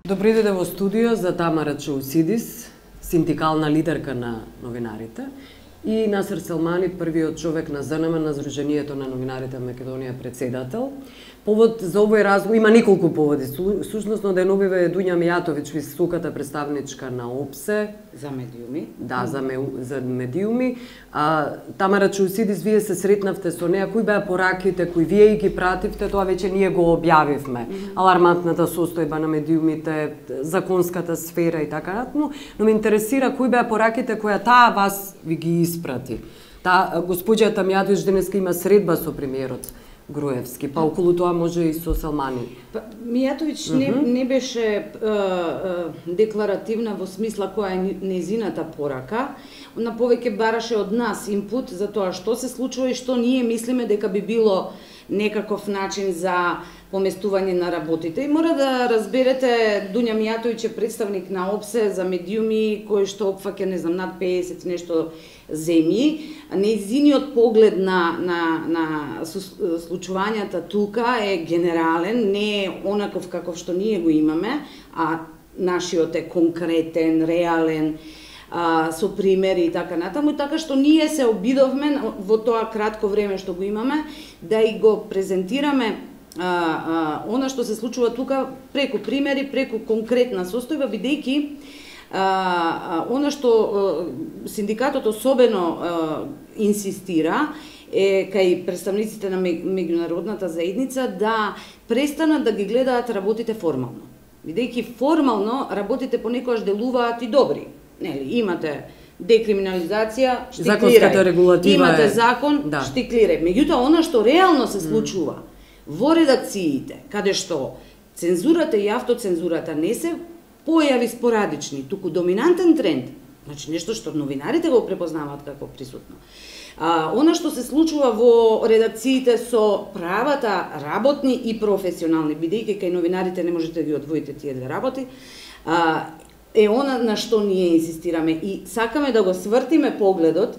Добре дојде во студио за Тамара Чаусидис, синдикална лидерка на новинарите, и Насер Селмани, првиот човек на ЗНМ на Сдруженијето на новинарите Македонија, председател. Повод за овој разговор, има неколку поводи. Сушност на деновиве е Дуња Мијатовиќ, високата представничка на ОПСЕ. За медиуми. Да, за медиуми. Тамара Чаусидис, вие се сретнавте со неа. Кои беа пораките, кои вие ги пративте, тоа веќе ние го објавивме. Алармантната состојба на медиумите, законската сфера и така натаму. Но ме интересира кои беа пораките која таа вас ви ги испрати. Госпоѓата Мијатовиќ денеска има средба со премиерот Груевски, па околу тоа може и со Селмани. Мијатовиќ не беше декларативна во смисла која е незината порака, на повеќе бараше од нас инпут за тоа што се случува и што ние мислиме дека би било некаков начин за поместување на работите. И мора да разберете, Дуња Мијатовиќ е представник на ОПСЕ за медиуми кој што опфаќа, не знам, над 50 нешто земји. Нејзиниот поглед на случувањата тука е генерален, не е онаков каков што ние го имаме, а нашиот е конкретен, реален, со примери и така натаму, така што ние се обидовме во тоа кратко време што го имаме да и го презентираме она што се случува тука преку примери, преку конкретна состојба, бидејќи она што синдикатот особено инсистира е кај представниците на меѓународната заедница да престанат да ги гледаат работите формално. Бидејќи формално работите понекогаш делуваат и добри. Нели, имате декриминализација, законската регулатива, имате закон, штиклирај. Меѓутоа, она што реално се случува во редакциите, каде што цензурата и автоцензурата не се појави спорадични, туку доминантен тренд, значи нешто што новинарите го препознаваат како присутно. Она што се случува во редакциите со правата работни и професионални, бидејќи кај новинарите не можете да ги одвоите тие две работи, е она на што ние инсистираме и сакаме да го свртиме погледот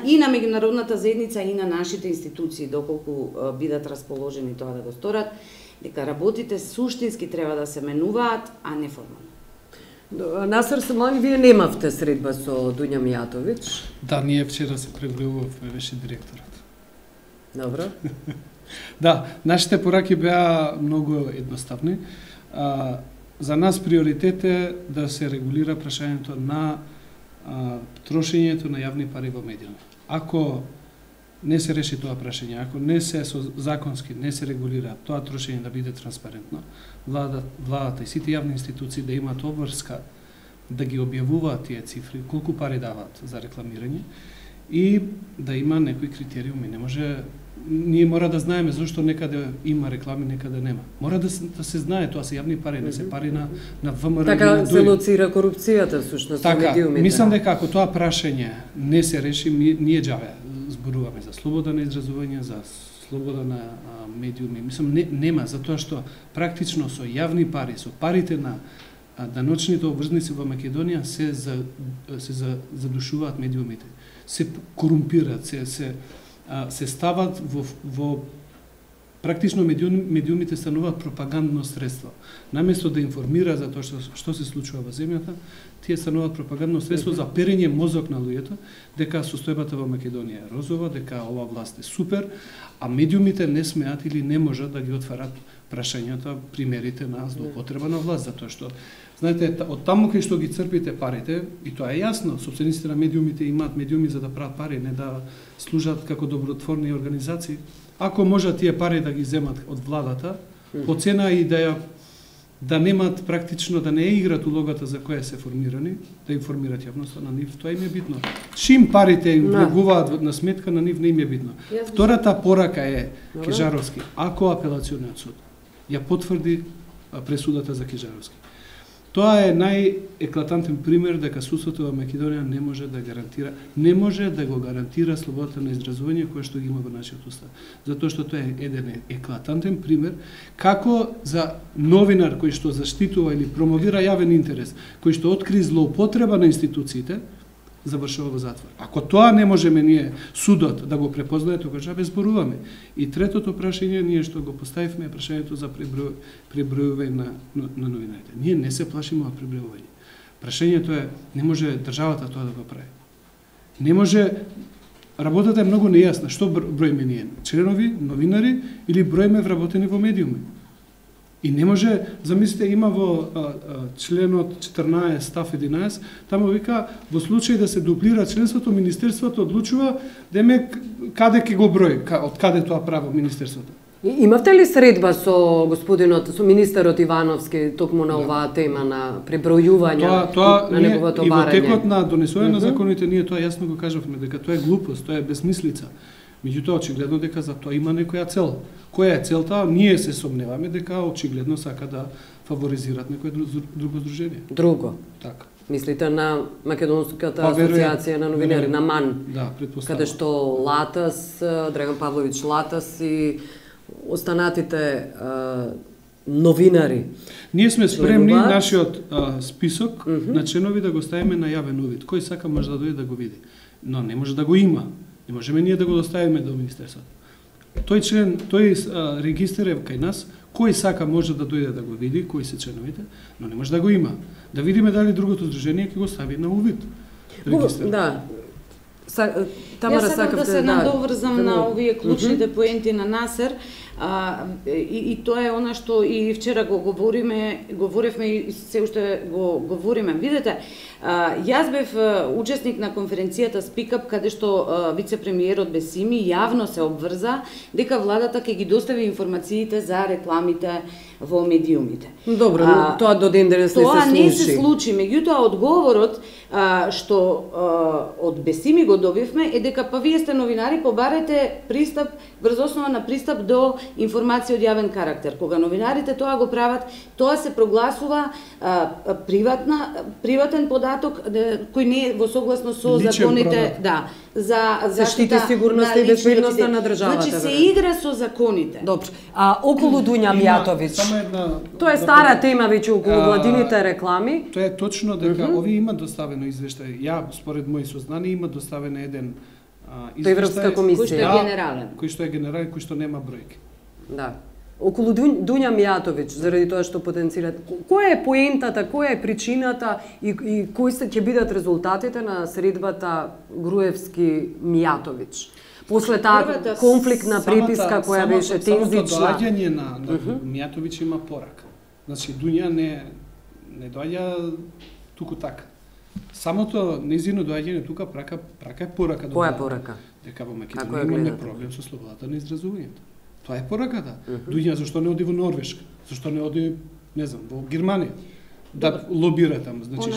и на меѓународната заедница и на нашите институции, доколку бидат расположени тоа да го сторат, дека работите суштински треба да се менуваат, а не формално. Насер Селмани, вие немавте средба со Дуња Мијатовиќ? Да, ние вчера се прегледувавме, беше директорот. Добро. Да, нашите пораки беа многу едноставни. За нас приоритет е да се регулира прашањето на трошењето на јавни пари во медиуми. Ако не се реши тоа прашање, ако не се законски не се регулира тоа трошење да биде транспарентно, владата и сите јавни институции да имаат обврска да ги објавуваат тие цифри, колку пари даваат за рекламирање и да има некои критериуми. Не може, ние мора да знаеме зашто некаде има реклами, некаде нема. Мора да се знае, тоа се јавни пари, не се пари на ВМРО. Така се лоцира корупцијата всушност во медиумите. Мислам дека ако тоа прашање не се реши, ние џаве зборуваме за слобода на изразување, за слобода на медиуми. Мислам нема, затоа што практично со јавни пари, со парите на даночните обврзници во Македонија се задушуваат медиумите, се корумпираат, се стават во практично медиумите стануваат пропагандно средство. Наместо да информира за тоа што се случува во земјата, тие стануваат пропагандно средство за перење мозок на луѓето дека состојбата во Македонија е розова, дека ова власт е супер, а медиумите не смеат или не можат да ги отварат прашањата, примерите на злоупотреба на власт, затоа што знаете, од таму кај што ги црпите парите, и тоа е јасно, сопствениците на медиумите имаат медиуми за да прават пари, не да служат како добротворни организации. Ако можат тие пари да ги земат од владата, по цена и да немат практично, да не играат улогата за која се формирани, да информираат јавноста на нив, тоа им е битно. Чим парите им влегуваат на сметка, на нив не им е битно. Втората порака е Кежаровски. Ако апелациониот суд ја потврди пресудата за Кежаровски, тоа е најеклатантен пример дека судството во Македонија не може да го гарантира слободата на изразување која што ги има во нашиот устав. Затоа што тоа е еден еклатантен пример како за новинар кој што заштитува или промовира јавен интерес, кој што откри злоупотреба на институциите, завршува во затвор. Ако тоа не можеме ние судот да го препознае, тогаш жабе зборуваме. И третото прашање ние што го поставивме е прашањето за пребројување на новинарите. Ние не се плашиме од пребројување. Прашањето е не може државата тоа да го прави. Не може. Работата е многу нејасна. Што броиме ние? Членови, новинари или броиме вработени во медиуми? И не може, замислите, има во членот 14, став 11, таму вика, во случај да се дуплира членството, Министерството одлучува каде ќе го брои, од каде тоа право Министерството. Имавте ли средба со господинот, со министерот Ивановски, токму на оваа тема на пребројување на неговото барање? И во текот на донесување на законите ние тоа јасно го кажавме, дека тоа е глупост, тоа е безмислица. Меѓутоа, очигледно дека за тоа има некоја цел. Која е целта? Ние се сомневаме дека очигледно сака да фаворизират некој друго здружение. Друго? Така. Мислите на Македонската асоциација на новинари, на МАН? Да, предпоставам. Каде што Латас, Драган Павлович Латас и останатите новинари. Ние сме спремни нашиот список на членови да го ставиме на јавен увид. Кој сака може да дојде да го види. Но не може да го има. Не можеме ние да го доставиме до Министерството. Тој регистар е кај нас, кој сака може да дојде да го види, кои се членовите, но не може да го има. Да видиме дали другото здружение ќе го стави на увид. Регистар. Да. Тамара, сакам да се надоврзам на овие клучните поенти на Насер. И тоа е она што и вчера го говоревме и се уште го говориме. Видете, јас бев учесник на конференцијата Speak Up, каде што вице-премиерот Бесими јавно се обврза дека владата ќе ги достави информациите за рекламите во медиумите. Добро, но тоа до ден денес Тоа не се случи, меѓутоа одговорот што од Бесими го добивме е дека па вие сте новинари, побарете пристап врз основа на пристап до информација од јавен карактер. Кога новинарите тоа го прават, тоа се прогласува приватен податок кој не е во согласно со законите, да, за заштита сигурноста и безбедноста на државата. Значи се игра со законите. Добро. Околу Дуња Мијатовиќ. Тоа е стара тема веќе околу владините реклами. Тоа е точно дека овие има доставено извештај. Ја според мои сознани има доставен еден извештај Европска комисија. Кој што е генерален. Кој што е генерален, кој што нема бројки. Да. Околу Дуња Мијатовиќ, заради тоа што потенцират. Која е поентата, која е причината и кои ќе бидат резултатите на средбата Груевски-Мијатовиќ? После таа конфликтна преписка која беше тензична. Самото доаѓање на Мијатовиќ има порака. Значи, Дуња не доаѓа туку така. Самото незино доаѓање тука прака е порака. Која е порака? Дека во Македонија имаме проблем со слободата на изразувањето. Тоа е пораката. Дуња зашто не оди во Норвешка? Зашто не оди, не знам, во Германија? Да лобира таму. Значи,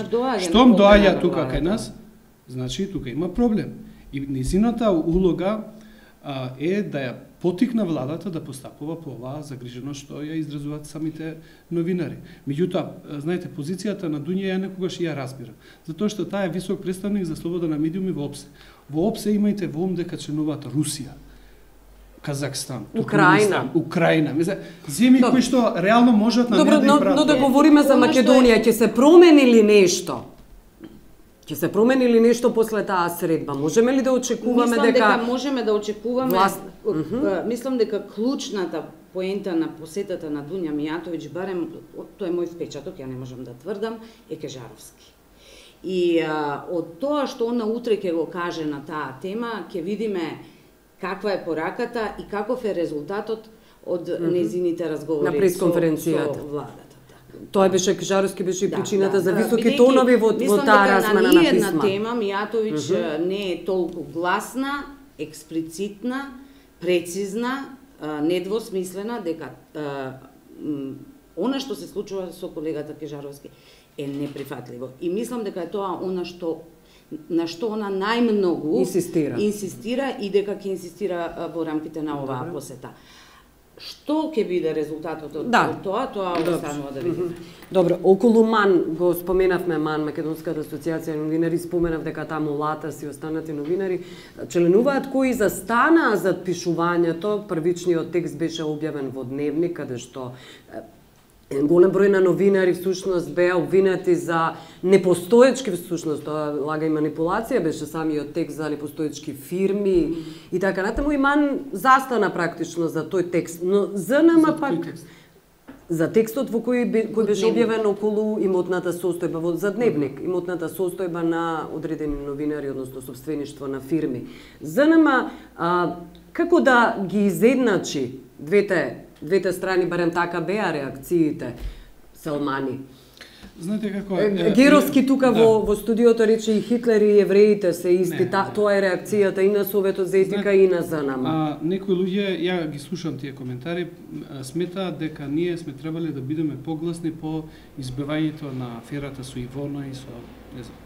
штом доаѓа тука кај нас, значи тука има проблем. И незината улога е да ја потикна владата да постапува по оваа загриженост што ја изразуваат самите новинари. Меѓутоа, знаете, позицијата на Дуња ја некогаш ја разбирам, затоа што таа е висок представник за слобода на медиуми во ОПСЕ. Во ОПСЕ имајте во ум дека членуваат Русија, Казахстан, Украина. Земји кои што реално можат на да добро, но да говориме за Македонија, ќе се промени ли нешто? Ќе се промени ли нешто после таа средба? Можеме ли да очекуваме дека можеме да очекуваме? Мислам дека клучната поента на посетата на Дуња Мијатовиќ, барем тоа е мој впечаток, ја не можам да тврдам, е Кежаровски. И од тоа што она утре ќе го каже на таа тема, ќе видиме каква е пораката и каков е резултатот од незините разговори на пресконференцијата со владата. Тоа беше Кежаровски, беше и причината за високи тонови во таа размена на писма. Мислам дека на тема Мијатовиќ не е толку гласна, експлицитна, прецизна, недвосмислена, дека она што се случува со колегата Кежаровски е неприфатливо. И мислам дека е тоа она на што она најмногу инсистира и дека ќе инсистира во рамките на оваа посета. Што ќе биде резултатот од тоа останува да видиме. Добро, околу МАН го споменавме, МАН, Македонската асоциација на новинари, споменав дека таму Латас и останати новинари членуваат кои застанаа зад пишувањето. Првичниот текст беше објавен во Дневник, каде што голем број на новинари всушност беа обвинети за непостоечки, всушност тоа лага и манипулација, беше самиот текст за непостоечки фирми и така натаму. Иман застана практично за тој текст, но ЗНМ пак за текстот во кој беше објавен околу имотната состојба за Дневник, имотната состојба на одредени новинари, односно собствеништво на фирми. ЗНМ како да ги изедначи двете страни, барем така беа реакциите, Салмани? Знаете како Геровски тука во студиото рече и Хитлер и евреите се исти, тоа е реакцијата и на Советот за етика и на ЗНМ. Некои луѓе, ја ги слушам тие коментари, сметаат дека ние сме требале да бидеме погласни по избивањето на аферата со Ивона и со не знам.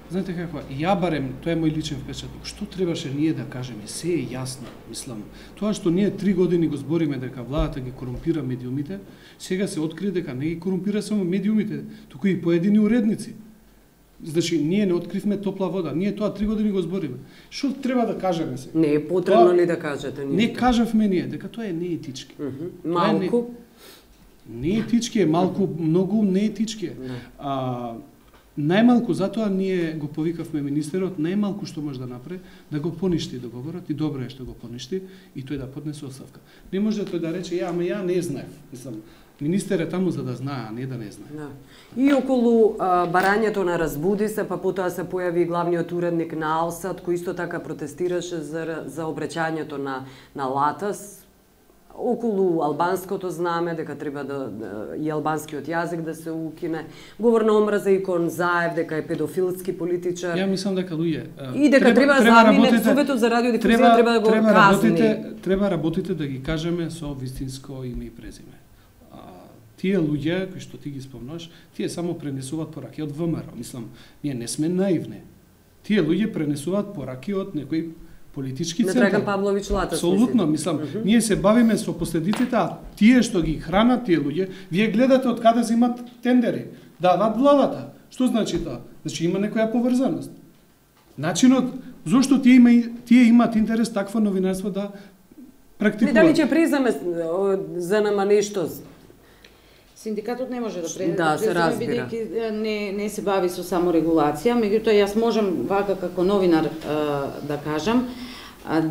Знаете како, ја барем, тоа е мој личен впечаток, што требаше ние да кажеме, се е јасно, мислам. Тоа што ние 3 години го збориме дека владата ги корумпира медиумите, сега се откри дека не ги корумпира само медиумите, туку и поедини уредници. Значи, ние не откривме топла вода, ние тоа 3 години го збориме. Што треба да кажеме сега? Не е потребно ли да кажете ништо? Не кажавме ние, дека тоа е неетички. Малку? Неетички е, малку, многу неетички е. Најмалку затоа ние го повикавме министерот, најмалку што може да направи, да го поништи договорот и добро е што го поништи и тој да поднесе оставка. Не може тој да рече ама ја не знаев. Мислам, министер е таму за да знае, а не да не знае. Да. И околу барањето на Разбуди се, па потоа се појави главниот уредник на Алсат, кој исто така протестираше за обраќањето на Латас, околу албанското знаме, дека треба и албанскиот јазик да се укине. Говор на омраза и кон Заев, дека е педофилски политичар. Ја мислам дека луѓе и дека треба замине Советот за радиодифузија треба да го казни. Треба работите да ги кажеме со вистинско име и презиме. Тие луѓе кои што ти ги спомнаш, тие само пренесуваат пораки од ВМРО. Мислам, ние не сме наивни. Тие луѓе пренесуваат пораки од некои политички центри. На Драган Павлович Латас. Апсолутно, мислам, ние се бавиме со последиците, а тие што ги хранат тие луѓе, вие гледате од каде земат тендери, дават владата. Што значи тоа? Значи има некоја поврзаност. Начинот зошто тие имаат интерес такво новинарство да практикуваат. Дали ќе преземе ЗНМ нешто? Синдикатот не може да преземе, бидејќи не се бави со саморегулација, меѓутоа јас можам вака како новинар да кажам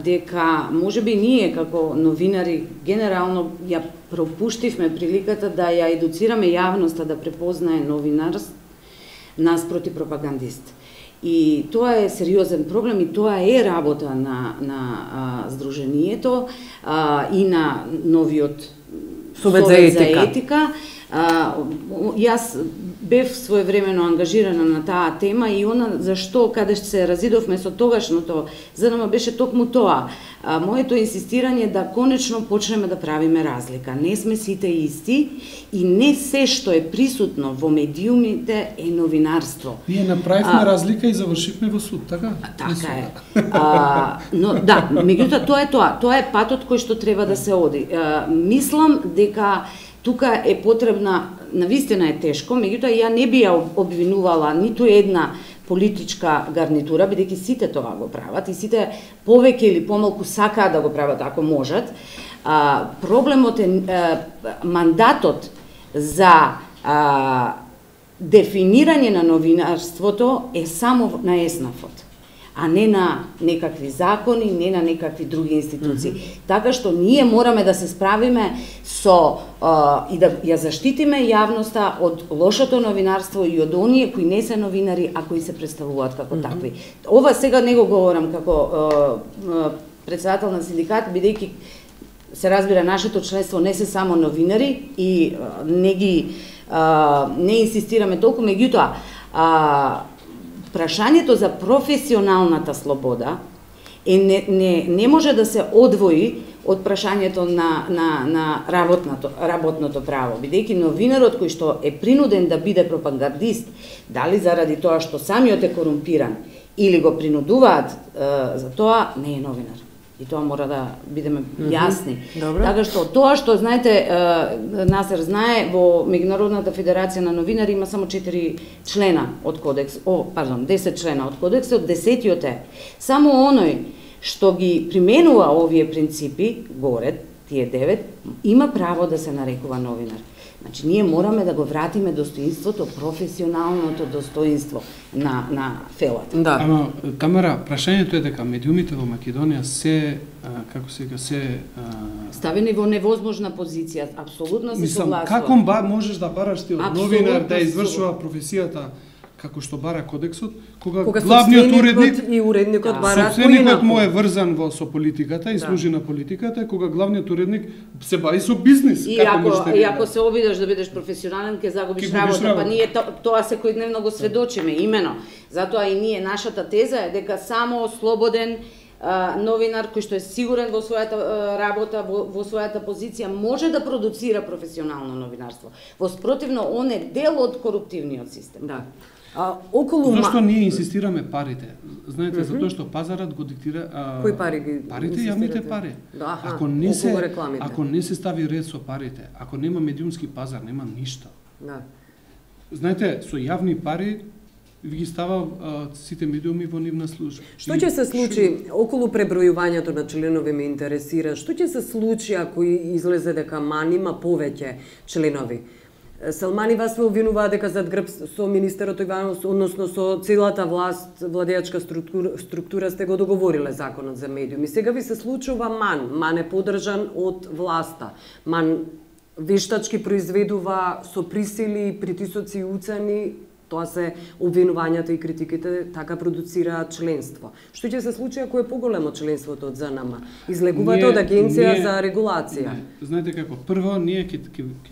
дека можеби ние како новинари генерално ја пропуштивме приликата да ја едуцираме јавноста да препознае новинар наспроти пропагандист. И тоа е сериозен проблем и тоа е работа на Сдруженијето и на новиот Совет за етика. Јас бев своевремено ангажирана на таа тема и она зашто каде се разидовме со тогашното ЗНМ беше токму тоа. Моето инсистирање да конечно почнеме да правиме разлика. Не сме сите исти и не се што е присутно во медиумите е новинарство. Ние направивме разлика и завршивме во суд, така? Така е. Но да, меѓутоа тоа е тоа. Тоа е патот кој што треба да се оди. Мислам дека тука е потребна, навистина е тешко, меѓутоа ја не би ја обвинувала ниту една политичка гарнитура, бидејќи сите тоа го прават и сите повеќе или помалку сакаат да го прават ако можат. Проблемот е мандатот за дефинирање на новинарството е само на ЕСНАФ-от, а не на некакви закони, не на некакви други институции. Така што ние мораме да се справиме со и да ја заштитиме јавноста од лошото новинарство и од оние кои не се новинари, а кои се представуваат како такви. Ова сега не го говорам како председател на синдикат, бидејќи се разбира нашето членство не се само новинари и не инсистираме толку, меѓутоа прашањето за професионалната слобода не може да се одвои од прашањето на работното право, бидејќи новинарот кој што е принуден да биде пропагандист, дали заради тоа што самиот е корумпиран или го принудуваат за тоа, не е новинар. И тоа мора да бидеме јасни. Така што тоа што, знаете, Насер знае, во Меѓународната федерација на новинари има само 4 члена од кодекс, 10 члена од кодексот, 10-тиот е само оној што ги применува овие принципи, горе, тие 9, има право да се нарекува новинар. Значи, ние мораме да го вратиме достоинството, професионалното достоинство на фелата. Да. Ама, Тамара, прашањето е дека медиумите во Македонија се, како се вика, ставени во невозможна позиција, апсолутно се согласувам. Како можеш да бараш ти од новинар да извршува професијата како што бара кодексот, кога главниот уредник и уредникот бараат собственикот му е врзан со политиката и служи на политиката, кога главниот уредник се бави со бизнис. И ако се обидеш да бидеш професионален, ќе загубиш работа, па ние тоа секојдневно го сведочиме, имено. Затоа и ние, нашата теза е дека само слободен новинар кој што е сигурен во својата работа, во својата позиција, може да продуцира професионално новинарство. Во спротивно, он е дел од коруптивниот систем. Да. Зошто ние инсистираме парите? Знаете, затоа што пазарот го диктира... Кои пари ги парите, јавните пари. Да, ако не се стави ред со парите, ако нема медиумски пазар, нема ништо. Да. Знаете, со јавни пари ви ги става сите медиуми во нивна служба. Што ќе се случи околу пребројувањето на членови, ме интересира? Што ќе се случи ако излезе дека МАН има повеќе членови? Салмани вас ве обвинуваа дека зад грб со министерот Иванов, односно со целата власт, владеачка структура сте го договориле законот за медиуми. Сега ви се случува МАН. МАН е поддржан од власта. МАН вештачки произведува со присили, притисоци и уцени. Тоа се обвинувањата и критиките, така продуцираат членство. Што ќе се случи ако е поголемо членството од ЗНМ? Излегувате од Агенција за регулација. Знаете како, прво ние ќе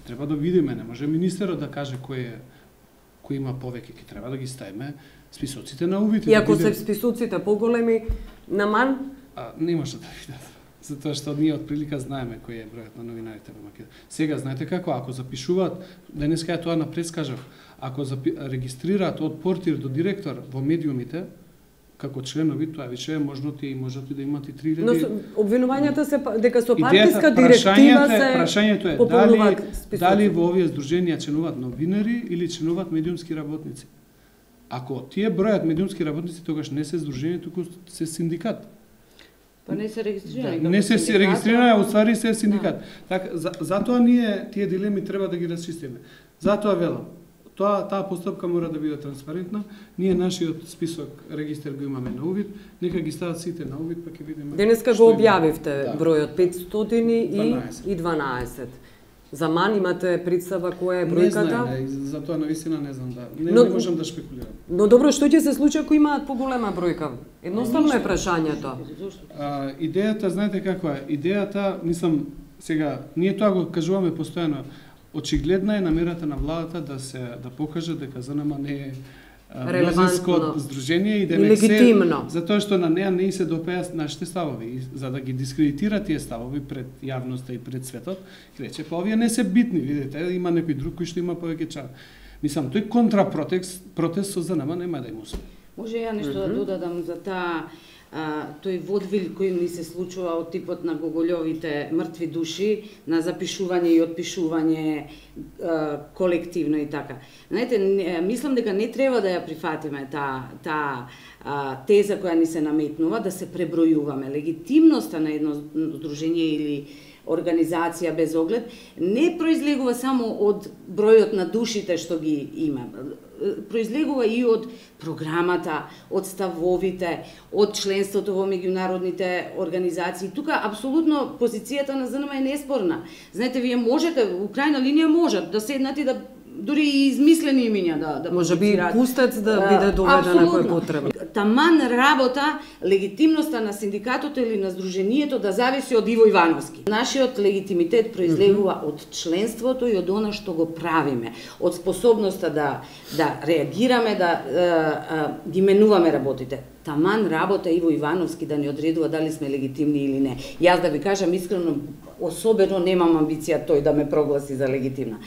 треба да видиме, не може министерот да каже кој има повеќе, ќе треба да ги ставиме списоците на увид. И ако се списоците поголеми на МАН? Не може да видат. Затоа што ние отприлика знаеме кој е бројот на новинарите во Македонија. Сега знаете како, ако запишуваат, денеска ја тоа напред скажав, ако регистрираат од портир до директор во медиумите, како членови, тоа више е можно и можат да имат и 3000. Но обвинувањата се дека со партиска директива се прашањето е дали во овие здруженија членуваат новинари или членуваат медиумски работници. Ако тие бројат медиумски работници, тогаш не се здружение, туку се синдикат. Па не се регистрирани. Не се регистрирани, а уствари се синдикат. Така, затоа ние тие дилеми треба да ги расчистиме. Затоа велам, таа постапка мора да биде транспарентна. Ние нашиот список регистар го имаме на увид, нека ги стават сите на увид, па ќе видиме. Денеска го објавивте бројот 512. За МАН имате представа која е бројката? Не знам, затоа навистина не знам не можам да шпекулирам. Но добро, што ќе се случи ако имаат поголема бројка? Едноставно е прашањето. Идејата, знаете како е? Идејата, мислам, сега, ние тоа го кажуваме постојано, очигледна е намерата на владата да покаже дека ЗНМ не е мнозинско здружение и да не се, затоа што на неа не се допеа нашите ставови, за да ги дискредитира тие ставови пред јавноста и пред светот, рече, па овие не се битни, видите, има некој друг кој што има повеќе чар. Мислам, тој контрапротест со ЗНМ нема да им успе. Може ја нешто да додадам за тој водвил кој ми се случува од типот на гоголјовите мртви души, на запишување и отпишување колективно и така. Знаете, мислам дека не треба да ја прифатиме таа теза која ни се наметнува, да се пребројуваме. Легитимноста на едно здружение или организација без оглед не произлегува само од бројот на душите што ги има. Произлегува и од програмата, од ставовите, од членството во меѓународните организации. Тука апсолутно позицијата на ЗНМ е неспорна. Знаете, вие можете, у крајна линија можат да седнат и да дури и измислени имиња да може би пустец да биде доведен ако е потребно. Таман работа, легитимноста на синдикатот или на здруженијето да зависи од Иво Ивановски. Нашиот легитимитет произлегува од членството и од она што го правиме, од способноста да реагираме, да ги менуваме работите. Таман работа Иво Ивановски да ни одредува дали сме легитимни или не. Јас да ви кажам искрено, особено немам амбиција тој да ме прогласи за легитимна.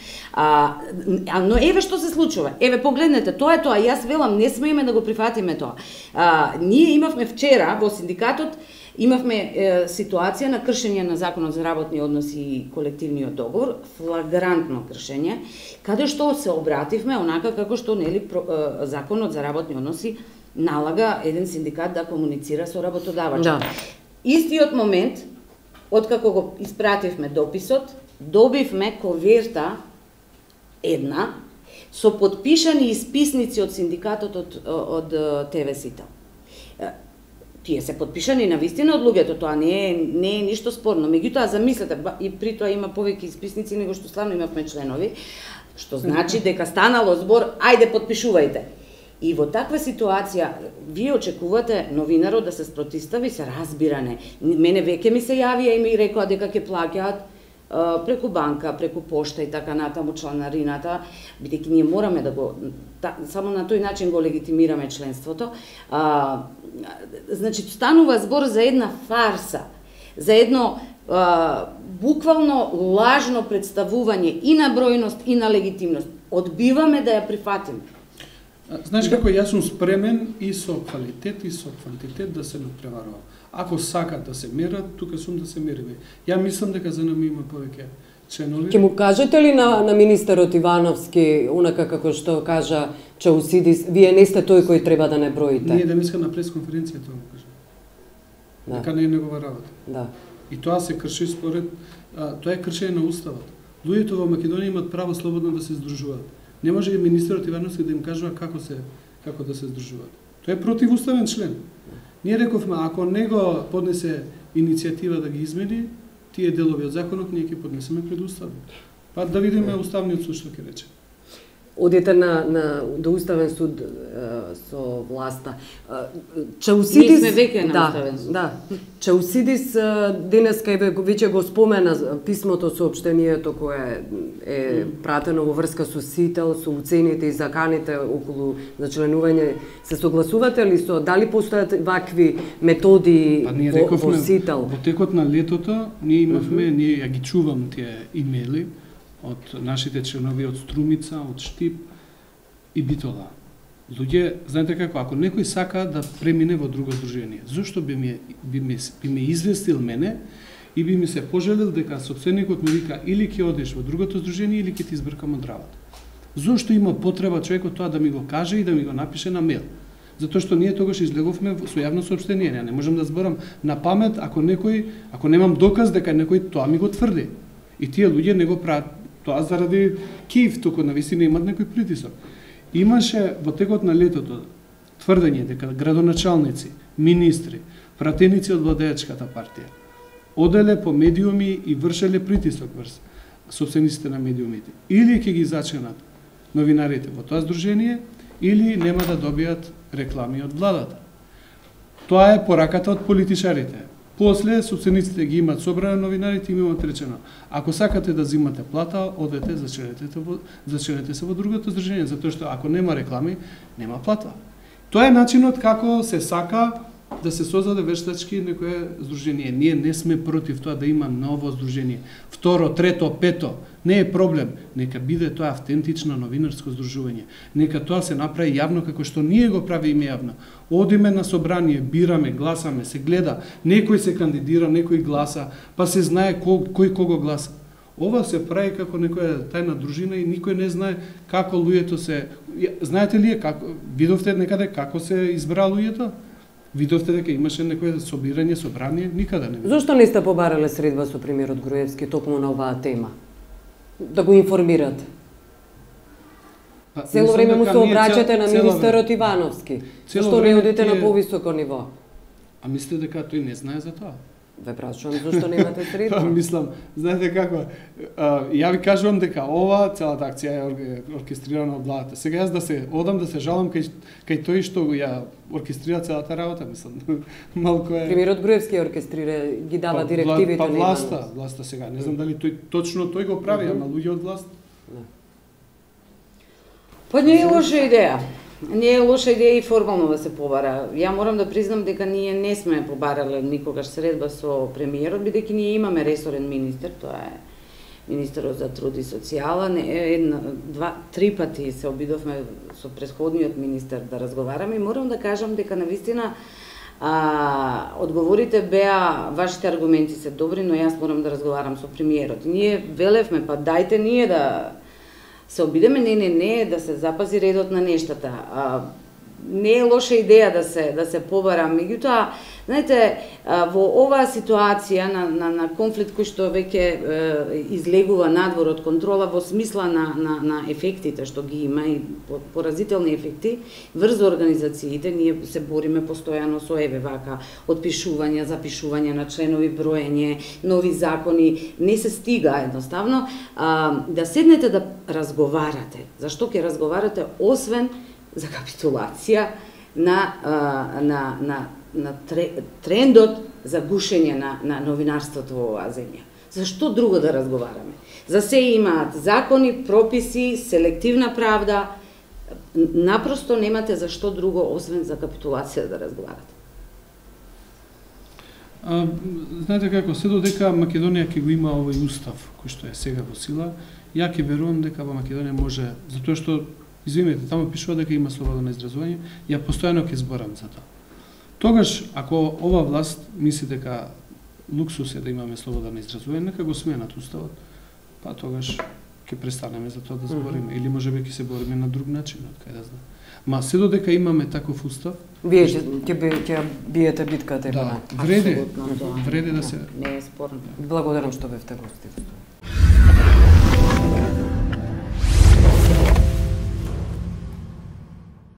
Но еве што се случува. Еве погледнете, тоа е тоа. Јас велам, не смееме да го прифатиме тоа. Ние имавме вчера во синдикатот имавме ситуација на кршење на Законот за работни односи и колективниот договор, флагрантно кршење, каде што се обративме онака како што нели Законот за работни односи налага еден синдикат да комуницира со работодавачот. Истиот момент, откако го испративме дописот, добивме коверта една, со подпишани исписници од синдикатот од ТВ Сител. Тие се подпишани на вистина од луѓето, тоа не е ништо спорно. Меѓутоа, замислете, и при тоа има повеќе исписници него што стварно имавме членови, што значи дека станало збор, ајде подпишувајте. И во таква ситуација, вие очекувате новинарот да се спротистави, се разбиране. Мене веќе ми се јавија и ми рекоа дека ќе плаќаат преку банка, преку пошта и така натаму чланарината, бидејќи ние мораме да го само на тој начин го легитимираме членството. Значи станува збор за една фарса, за едно буквално лажно представување и на бројност и на легитимност. Одбиваме да ја прифатиме. Знаеш како, јас сум спремен и со квалитет и со квантитет да се надпреварувам. Ако сакат да се мерат, тука сум да се мериме. Ја мислам дека за нами има повеќе членови. Ќе му кажете ли на министерот Ивановски, онака како што кажа Чаусидис, вие не сте тој кој треба да не броите? Ние денеска на пресконференција тоа му кажа. Дека не е негова работа. Да. И тоа се крши според, тоа е кршење на уставот. Луѓето во Македонија имаат право слободно да се здружуваат. Не може и министерот Ивановски да им кажува како да се здружуваат. Тоа е противуставен член. Ние рековме, ако него поднесе иницијатива да ги измени, тие делови од законот ние ќе поднесеме пред уставот. Па да видиме уставниот суд што ќе рече. Одите до Уставен суд со власта. Чаусидис... Ние сме веќе на Уставен суд. Да. Чаусидис денеска веќе го спомена писмото, соопштението кое е пратено во врска со Сител, со уцените и заканите околу зачленување. Се согласувате ли со дали постојат вакви методи во Сител? Во текот на летото ние имавме, ние ја ги чувам тие имейли од нашите членови од Струмица, од Штип и Битола. Луѓе, знаете како, ако некој сака да премине во друго здружение, зошто би ме известил мене и би ми се пожелил дека сопственикот ми вика или ќе одиш во другото здружение или ќе ти избркам од работа. Зошто има потреба човекот тоа да ми го каже и да ми го напише на мејл? Затоа што ние тогаш излеговме со јавно соопштение, не можам да зборам на памет ако немам доказ дека некој тоа ми го тврди. И тие луѓе не го прават тоа заради кив, туку навистина имат некој притисок. Имаше во текот на летото тврдење дека градоначалници, министри, пратеници од владеачката партија оделе по медиуми и вршеле притисок врз собствениците на медиумите. Или ќе ги заченат новинарите во тоа здружение, или нема да добијат реклами од владата. Тоа е пораката од политичарите. После, собствениците ги имат собрана, новинарите им имат речено, ако сакате да зимате плата, одете, зачленете се во другото здружение, затоа што ако нема реклами, нема плата. Тоа е начинот како се сака да се создаде вештачки некое здружение. Ние не сме против тоа да има ново здружение. Второ, трето, пето, не е проблем. Нека биде тоа автентично новинарско здружување. Нека тоа се направи јавно како што ние го правиме јавно. Одиме на собрание, бираме, гласаме, се гледа, некој се кандидира, некој гласа, па се знае кој кого гласа. Ова се прави како некоја тајна дружина и никој не знае како луѓето се... Знаете ли како видовте некаде како се избра луѓето? Видовте дека имаше некој собирање, собрание, никаде не видов. Зошто не сте побарале средба со премиерот Груевски токму на оваа тема? Да го информирате? Цело време му се обраќате на министерот Ивановски. Зошто не одите на повисоко ниво? А мислите дека тој не знае за тоа? Ве прашувам зошто немате средства? Мислам, знаете како, ја ви кажувам дека ова целата акција е оркестрирана од владата. Сега јас да се одам да се жалам кај тој што ја оркестрира целата работа, мислам. Малку е... Премиерот Груевски оркестрира, ги дава директивите на власта сега, не знам дали точно тој го прави, ама луѓе од власт. Па не е лоша идеја. Не е лоша идеја и формално да се побара. Ја морам да признам дека ние не сме побарале никогаш средба со премиерот, бидејќи ние имаме ресорен министер, тоа е министерот за труд и социјала. Три пати се обидовме со претходниот министер да разговараме и морам да кажам дека навистина одговорите беа, вашите аргументи се добри, но јас морам да разговарам со премиерот. Ние велевме, па дајте ние да се обидеме, не, да се запази редот на нештата. Не е лоша идеја да се побара, меѓутоа Знаете, во оваа ситуација на конфликт кој што веќе излегува надвор од контрола во смисла на ефектите што ги има и поразителни ефекти врз организациите, ние се бориме постојано со вака отпишување, запишување на членови, броење, нови закони, не се стига едноставно да седнете да разговарате. Зашто ќе разговарате освен за капитулација на трендот за гушење на новинарството во оваа земја. Зашто друго да разговараме? За се имаат закони, прописи, селективна правда. Напросто немате зашто друго освен за капитулација да разговарате. Знаете како, се додека Македонија ќе го има овој устав кој што е сега во сила, ја ќе верувам дека во Македонија може, затоа што извинете, таму пишува дека има слобода на изразување, ја постојано ќе зборам за тоа. Тогаш, ако ова власт мисли дека луксус е да имаме слобода на изразување, нека го сменат уставот, па тогаш ќе престанеме за тоа да збориме, или можеби ќе се бориме на друг начин, од кај да знам. Ма се додека имаме таков устав, вие ќе биете битката. Да, вреди да се. Не е спорно. Благодарам што бевте гости.